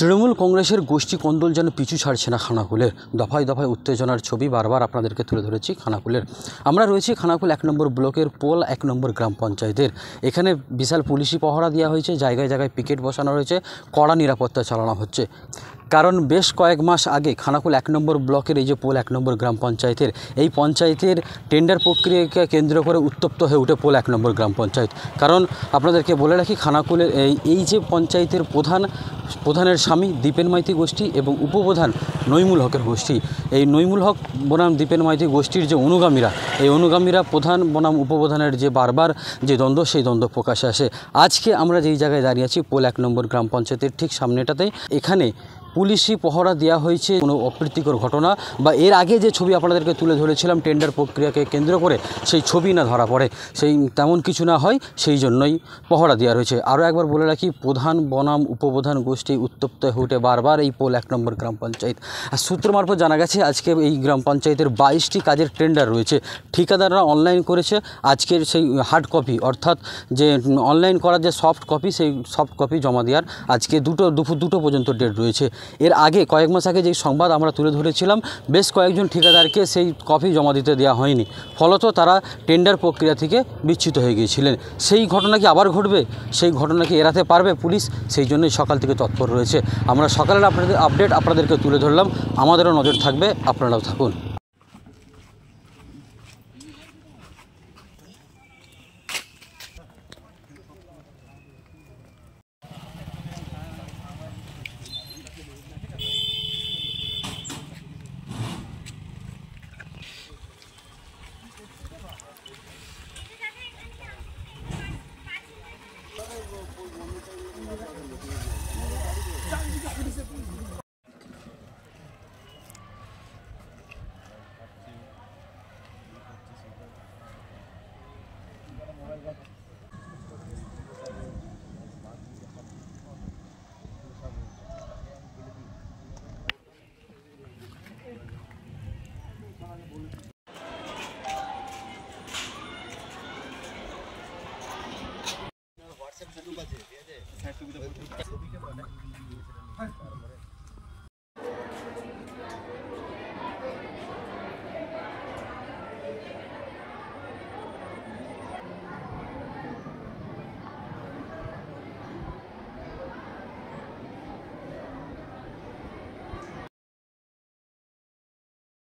তৃণমূল কংগ্রেসের গোষ্ঠী কোন্দল যেন পিছু ছাড়ছে না খানাকুলের। দফায় দফায় উত্তেজনার ছবি বারবার আপনাদেরকে তুলে ধরেছি খানাকুলের। আমরা রয়েছি খানাকুল 1 নম্বর ব্লকের পোল 1 নম্বর গ্রাম পঞ্চায়েতের। এখানে বিশাল পুলিশি পহরা দেওয়া হয়েছে, জায়গায় জায়গায় পিকেট বসানো রয়েছে, কড়া নিরাপত্তা চালানো হচ্ছে। কারণ বেশ কয়েক মাস আগে খানাকুল 1 নম্বর ব্লকের এই যে পোল 1 নম্বর গ্রাম পঞ্চায়েতের, এই পঞ্চায়েতের টেন্ডার প্রক্রিয়াকে কেন্দ্র করে উত্তপ্ত হয়ে উঠে পোল 1 নম্বর গ্রাম পঞ্চায়েত। কারণ আপনাদেরকে বলে রাখি, খানাকুলের এই যে পঞ্চায়েতের প্রধানের স্বামী দীপেন মাইতি গোষ্ঠী এবং উপপ্রধান নইমুল হকের গোষ্ঠী। এই নইমুল হক বনাম দীপেন মাইতি গোষ্ঠীর যে অনুগামীরা, এই অনুগামীরা প্রধান বনাম উপপ্রধানের যে বারবার যে দ্বন্দ্ব, সেই দ্বন্দ্ব প্রকাশে আসে। আজকে আমরা যেই জায়গায় দাঁড়িয়ে আছি, পোল 1 নম্বর গ্রাম পঞ্চায়েতের ঠিক সামনেটাতেই, এখানে পুলিশি পহরা দেওয়া হয়েছে। কোনো অপ্রীতিকর ঘটনা বা এর আগে যে ছবি আপনাদেরকে তুলে ধরেছিলাম টেন্ডার প্রক্রিয়াকে কেন্দ্র করে, সেই ছবি না ধরা পড়ে, সেই তেমন কিছু না হয়, সেই জন্যই পহরা দেওয়া রয়েছে। আরও একবার বলে রাখি, প্রধান বনাম উপপ্রধান গোষ্ঠী উত্তপ্ত হয়ে উঠে বারবার এই পোল 1 নম্বর গ্রাম পঞ্চায়েত। আর সূত্র মারফত জানা গেছে, আজকে এই গ্রাম পঞ্চায়েতের 22টি কাজের টেন্ডার রয়েছে। ঠিকাদাররা অনলাইন করেছে। আজকের সেই হার্ড কপি, অর্থাৎ যে অনলাইন করার যে সফট কপি, সেই সফট কপি জমা দেওয়ার আজকে দুপুর 2টো পর্যন্ত ডেট রয়েছে। এর আগে কয়েক মাস আগে যে সংবাদ আমরা তুলে ধরেছিলাম, বেশ কয়েকজন ঠিকাদারকে সেই কপি জমা দিতে দেওয়া হয়নি, ফলত তারা টেন্ডার প্রক্রিয়া থেকে বিচ্যুত হয়ে গিয়েছিলেন। সেই ঘটনা কি আবার ঘটবে? সেই ঘটনা কি এড়াতে পারবে পুলিশ? সেই জন্যই সকাল থেকে তৎপর রয়েছে। আমরা সকালের আপডেট আপনাদেরকে তুলে ধরলাম। আমাদেরও নজর থাকবে, আপনারাও থাকুন। হোয়াটসঅ্যাপ গ্রুপ আছে, ঠিক আছে?